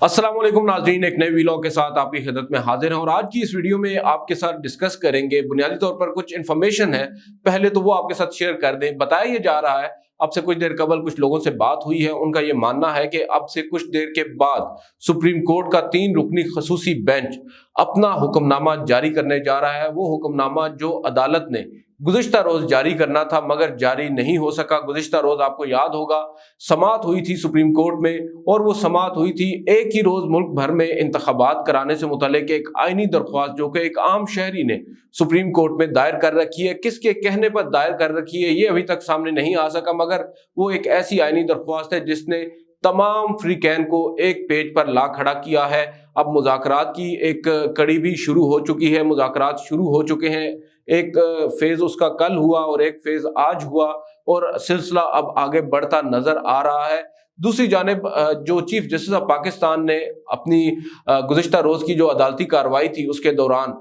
अस्सलाम वालेकुम नाज़रीन, एक नए वीलॉग के साथ आपकी खिदमत में हाजिर हैं और आज की इस वीडियो में आपके साथ डिस्कस करेंगे। बुनियादी तौर पर कुछ इन्फॉर्मेशन है, पहले तो वो आपके साथ शेयर कर दें। बताया ये जा रहा है, अब से कुछ देर कबल कुछ लोगों से बात हुई है, उनका ये मानना है कि अब से कुछ देर के बाद सुप्रीम कोर्ट का 3 रुकनी खसूसी बेंच अपना हुक्मनामा जारी करने जा रहा है। वो हुक्मनामा जो अदालत ने गुज़िश्ता रोज जारी करना था मगर जारी नहीं हो सका। गुज़िश्ता रोज आपको याद होगा समाअत हुई थी सुप्रीम कोर्ट में, और वो समाअत हुई थी एक ही रोज मुल्क भर में इंतखाबात कराने से मुतल्लिक एक आईनी दरख्वास्त जो कि एक आम शहरी ने सुप्रीम कोर्ट में दायर कर रखी है। किसके कहने पर दायर कर रखी है ये अभी तक सामने नहीं आ सका, मगर वो एक ऐसी आईनी दरख्वास्त है जिसने तमाम फ्रीकैन को एक पेज पर ला खड़ा किया है। अब मुज़ाकरात की एक कड़ी भी शुरू हो चुकी है, मुज़ाकरात शुरू हो चुके हैं। एक फेज उसका कल हुआ और एक फेज आज हुआ और सिलसिला अब आगे बढ़ता नजर आ रहा है। दूसरी जानिब जो चीफ जस्टिस ऑफ पाकिस्तान ने अपनी गुज़िश्ता रोज की जो अदालती कार्रवाई थी उसके दौरान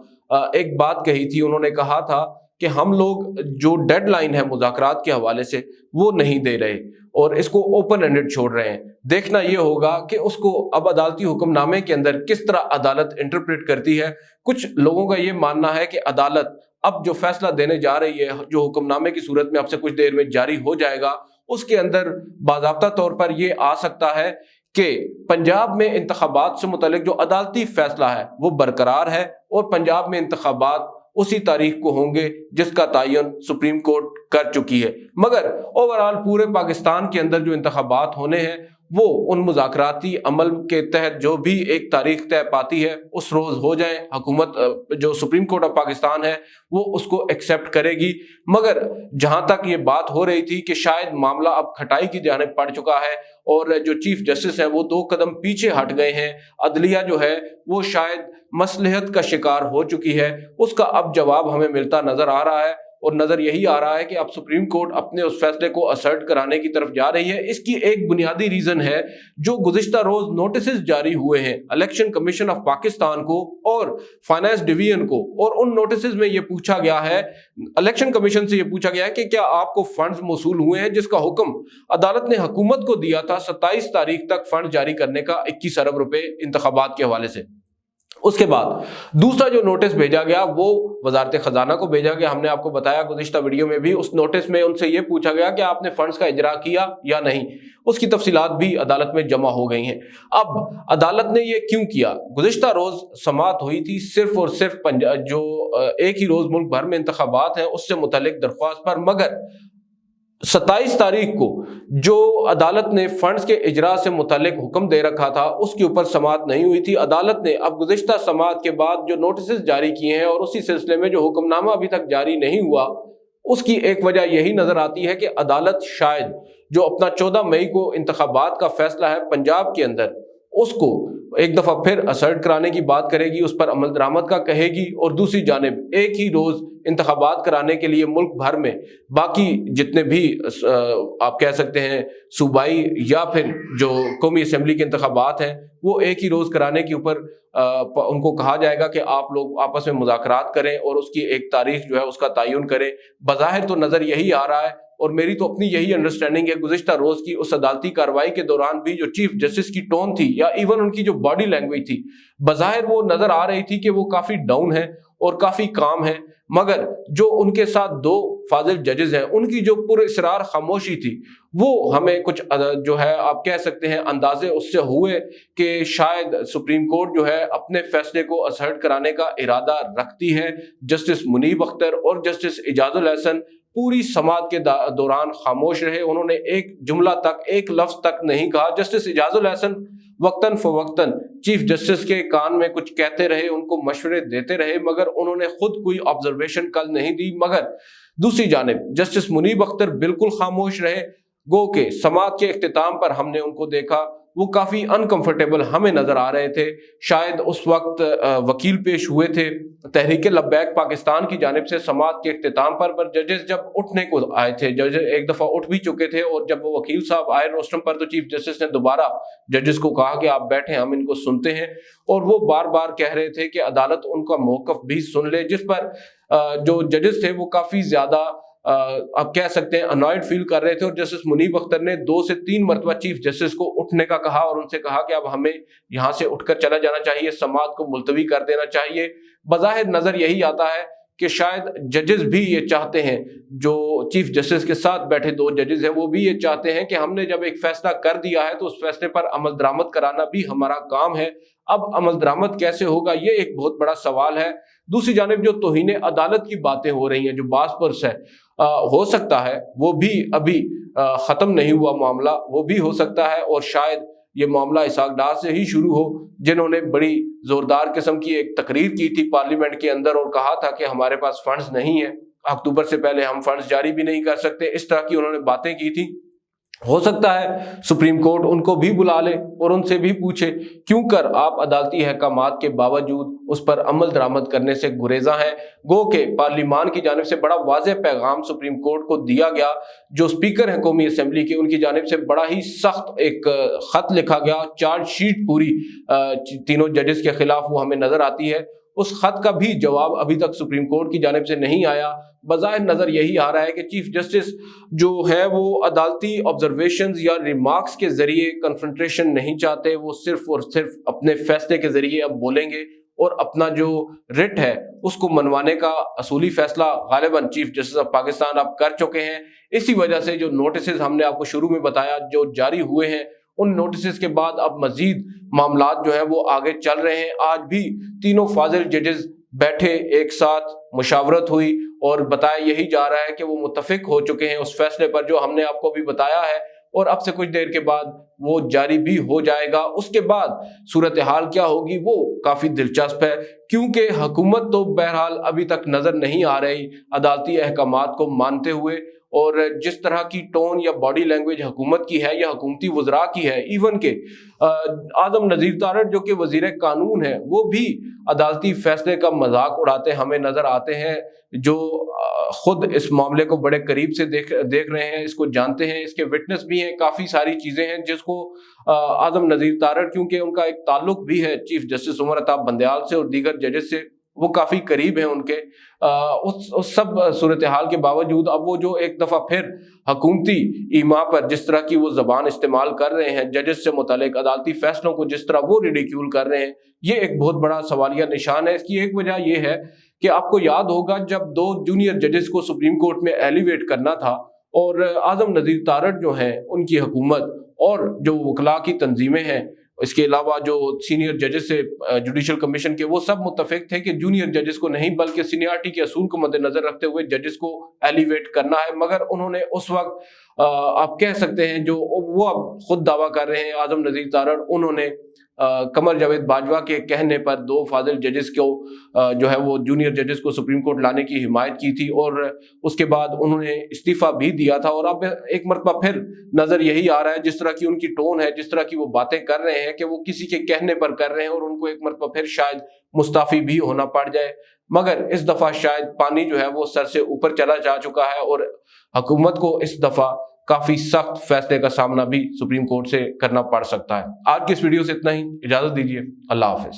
एक बात कही थी। उन्होंने कहा था कि हम लोग जो डेडलाइन है मुज़ाकरात के हवाले से वो नहीं दे रहे और इसको ओपन एंडेड छोड़ रहे हैं। देखना ये होगा कि उसको अब अदालती हुक्मनामे के अंदर किस तरह अदालत इंटरप्रेट करती है। कुछ लोगों का ये मानना है कि अदालत अब जो फैसला देने जा रही है, जो हुक्मनामे की सूरत में अब से कुछ देर में जारी हो जाएगा, उसके अंदर बाज़ाब्ता तौर पर यह आ सकता है कि पंजाब में इंतखाबात से मुतल्लिक जो अदालती फैसला है वो बरकरार है और पंजाब में इंतखाबात उसी तारीख को होंगे जिसका तयन सुप्रीम कोर्ट कर चुकी है। मगर ओवरऑल पूरे पाकिस्तान के अंदर जो इंतखाबात होने हैं वो उन मुज़ाकराती अमल के तहत जो भी एक तारीख तय पाती है उस रोज़ हो जाए। हुकूमत जो सुप्रीम कोर्ट ऑफ पाकिस्तान है वो उसको एक्सेप्ट करेगी। मगर जहाँ तक ये बात हो रही थी कि शायद मामला अब खटाई की जानिब पड़ चुका है और जो चीफ जस्टिस हैं वो 2 कदम पीछे हट गए हैं, अदलिया जो है वो शायद मसलहत का शिकार हो चुकी है, उसका अब जवाब हमें मिलता नजर आ रहा है। और नजर यही आ रहा है कि अब सुप्रीम कोर्ट अपने उस फैसले को असर्ट कराने की तरफ जा रही है। इसकी एक बुनियादी रीजन है जो गुज़िश्ता रोज नोटिस जारी हुए हैं इलेक्शन कमीशन ऑफ पाकिस्तान को और फाइनेंस डिवीजन को, और उन नोटिस में ये पूछा गया है, इलेक्शन कमीशन से ये पूछा गया है कि क्या आपको फंड्स मौसूल हुए हैं, जिसका हुक्म अदालत ने हुकूमत को दिया था 27 तारीख तक फंड जारी करने का 21 अरब रुपए इंतखाबात के हवाले से। उसके बाद दूसरा जो नोटिस भेजा गया वो वजारत खजाना को भेजा गया। हमने आपको बताया गुज़िश्ता वीडियो में भी, उस नोटिस में उनसे ये पूछा गया कि आपने फंड्स का इजरा किया या नहीं। उसकी तफसीलात भी अदालत में जमा हो गई हैं। अब अदालत ने ये क्यों किया? गुज़िश्ता रोज समाअत हुई थी सिर्फ और सिर्फ जो एक ही रोज मुल्क भर में इंतखाबात हैं उससे मुतल्लिक दरख्वास्त पर, मगर 27 तारीख को जो अदालत ने फंड्स के इजरा से मुतल्लिक हुक्म दे रखा था उसके ऊपर समाअत नहीं हुई थी। अदालत ने अब गुज़िश्ता समाअत के बाद जो नोटिस जारी किए हैं और उसी सिलसिले में जो हुक्मनामा अभी तक जारी नहीं हुआ, उसकी एक वजह यही नजर आती है कि अदालत शायद जो अपना 14 मई को इंतखाबात का फैसला है पंजाब के अंदर उसको एक दफा फिर असर्ट कराने की बात करेगी, उस पर अमल दरामद का कहेगी, और दूसरी जानिब एक ही रोज इंतखाबात कराने के लिए मुल्क भर में बाकी जितने भी आप कह सकते हैं सूबाई या फिर जो कौमी असम्बली के इंतखाबात हैं वो एक ही रोज कराने के ऊपर उनको कहा जाएगा कि आप लोग आपस में मुज़ाकरात करें और उसकी एक तारीख जो है उसका तयन करें। बज़ाहिर तो नजर यही आ रहा है और मेरी तो अपनी यही अंडरस्टैंडिंग है गुज़िश्ता रोज की उस अदालती कार्रवाई के दौरान भी जो चीफ जस्टिस की टोन थी या इवन उनकी जो बॉडी लैंग्वेज थी, बज़ाहिर वो नजर आ रही थी कि वो काफी डाउन है और काफी काम है। मगर जो उनके साथ 2 फाजिल जजेस हैं उनकी जो पुरअसरार खामोशी थी वो हमें कुछ जो है आप कह सकते हैं अंदाजे उससे हुए कि शायद सुप्रीम कोर्ट जो है अपने फैसले को असर्ट कराने का इरादा रखती है। जस्टिस मुनीब अख्तर और जस्टिस इजाजुल हसन पूरी समाअत के दौरान खामोश रहे, उन्होंने एक जुमला तक, एक लफ्ज तक नहीं कहा। जस्टिस इजाजुल हसन वक्तन फवक्तन चीफ जस्टिस के कान में कुछ कहते रहे, उनको मशवरे देते रहे, मगर उन्होंने खुद कोई ऑब्जर्वेशन कल नहीं दी। मगर दूसरी जानिब जस्टिस मुनीब अख्तर बिल्कुल खामोश रहे। गो के समाअत के इख्तिताम पर हमने उनको देखा, वो काफी अनकंफर्टेबल हमें नजर आ रहे थे। शायद उस वक्त वकील पेश हुए थे तहरीक लब्बैक पाकिस्तान की जानिब से समाअत के इख्तिताम पर जजेस जब उठने को आए थे, जजेस एक दफा उठ भी चुके थे और जब वो वकील साहब आए रोस्टम पर तो चीफ जस्टिस ने दोबारा जजेस को कहा कि आप बैठे, हम इनको सुनते हैं, और वो बार बार कह रहे थे कि अदालत उनका मौकफ भी सुन ले, जिस पर जो जजेस थे वो काफी ज्यादा आप कह सकते हैं अनॉयड फील कर रहे थे, और जस्टिस मुनीब अख्तर ने 2 से 3 मरतबा चीफ जस्टिस को उठने का कहा और उनसे कहा कि अब हमें यहाँ से उठकर चला जाना चाहिए, समाअत को मुलतवी कर देना चाहिए। बज़ाहिर नजर यही आता है कि शायद जजेस भी ये चाहते हैं, जो चीफ जस्टिस के साथ बैठे 2 जजेस हैं वो भी ये चाहते हैं कि हमने जब एक फैसला कर दिया है तो उस फैसले पर अमल दरामद कराना भी हमारा काम है। अब अमल दरामद कैसे होगा, ये एक बहुत बड़ा सवाल है। दूसरी जानिब जो तौहीन अदालत की बातें हो रही हैं, जो बासपर्स है, हो सकता है वो भी अभी खत्म नहीं हुआ मामला, वो भी हो सकता है, और शायद ये मामला इसहाक डार से ही शुरू हो, जिन्होंने बड़ी जोरदार किस्म की एक तकरीर की थी पार्लियामेंट के अंदर और कहा था कि हमारे पास फंड्स नहीं है, अक्टूबर से पहले हम फंड्स जारी भी नहीं कर सकते। इस तरह की उन्होंने बातें की थी। हो सकता है सुप्रीम कोर्ट उनको भी बुला ले और उनसे भी पूछे क्यों कर आप अदालती अहकामात के बावजूद उस पर अमल दरामद करने से गुरेजा हैं। गो के पार्लिमान की जानिब से बड़ा वाज़ेह पैगाम सुप्रीम कोर्ट को दिया गया, जो स्पीकर हैं कौमी असम्बली के, उनकी जानिब से बड़ा ही सख्त एक खत लिखा गया, चार्जशीट पूरी तीनों जजेस के खिलाफ वो हमें नजर आती है। उस खत का भी जवाब अभी तक सुप्रीम कोर्ट की जानिब से नहीं आया। बज़ाहिर नजर यही आ रहा है कि चीफ जस्टिस जो है वो अदालती ऑब्जर्वेशंस या रिमार्क्स के जरिए कन्फ्रंटेशन नहीं चाहते, वो सिर्फ और सिर्फ अपने फैसले के जरिए अब बोलेंगे और अपना जो रिट है उसको मनवाने का असूली फैसला गालिबन चीफ जस्टिस ऑफ पाकिस्तान अब कर चुके हैं। इसी वजह से जो नोटिस हमने आपको शुरू में बताया जो जारी हुए हैं, उन नोटिस के बाद अब मजीद मामलात जो है वो आगे चल रहे हैं। आज भी तीनों फाजिल जजेस बैठे, एक साथ मुशावरत हुई और बताया यही जा रहा है कि वो मुत्तफिक हो चुके हैं उस फैसले पर जो हमने आपको भी बताया है, और अब से कुछ देर के बाद वो जारी भी हो जाएगा। उसके बाद सूरत हाल क्या होगी वो काफी दिलचस्प है, क्योंकि हुकूमत तो बहरहाल अभी तक नजर नहीं आ रही अदालती अहकामात को मानते हुए, और जिस तरह की टोन या बॉडी लैंग्वेज हुकूमत की है या हुकूमती वज़रा की है, इवन के आज़म नज़ीर तारड़ जो कि वज़ीर कानून है वो भी अदालती फैसले का मजाक उड़ाते हमें नजर आते हैं, जो खुद इस मामले को बड़े करीब से देख रहे हैं, इसको जानते हैं, इसके विटनेस भी हैं, काफ़ी सारी चीज़ें हैं जिसको आज़म नज़ीर तारड़, क्योंकि उनका एक ताल्लुक भी है चीफ जस्टिस उमर अताब बंदयाल से और दीगर जजेस से, वो काफ़ी करीब हैं उनके। उस सब सूरत हाल के बावजूद अब वो जो एक दफ़ा फिर हुकूमती ईमा पर जिस तरह की वो ज़बान इस्तेमाल कर रहे हैं, जजेस से मुतालिक अदालती फैसलों को जिस तरह वो रिडिक्यूल कर रहे हैं, ये एक बहुत बड़ा सवालिया निशान है। इसकी एक वजह ये है कि आपको याद होगा जब 2 जूनियर जजेस को सुप्रीम कोर्ट में एलिवेट करना था और आज़म नज़ीर तारड़ जो हैं उनकी हुकूमत और जो वकला की तंजीमें हैं, इसके अलावा जो सीनियर जजेस से जुडिशल कमीशन के, वो सब मुत्तफिक थे कि जूनियर जजेस को नहीं बल्कि सीनियरिटी के असूल को मद्देनजर रखते हुए जजेस को एलिवेट करना है। मगर उन्होंने उस वक्त आप कह सकते हैं जो वो अब खुद दावा कर रहे हैं आज़म नज़ीर तारड़, उन्होंने कमर जावेद बाजवा के कहने पर 2 फाजिल जजेस को जो है वो जूनियर जजेस को सुप्रीम कोर्ट लाने की हिमायत की थी, और उसके बाद उन्होंने इस्तीफा भी दिया था। और अब एक मरतबा फिर नजर यही आ रहा है, जिस तरह की उनकी टोन है, जिस तरह की वो बातें कर रहे हैं, कि वो किसी के कहने पर कर रहे हैं और उनको एक मरतबा फिर शायद मुस्ताफी भी होना पड़ जाए। मगर इस दफा शायद पानी जो है वो सर से ऊपर चला जा चुका है और हुकूमत को इस दफा काफी सख्त फैसले का सामना भी सुप्रीम कोर्ट से करना पड़ सकता है। आज की इस वीडियो से इतना ही, इजाजत दीजिए, अल्लाह हाफिज।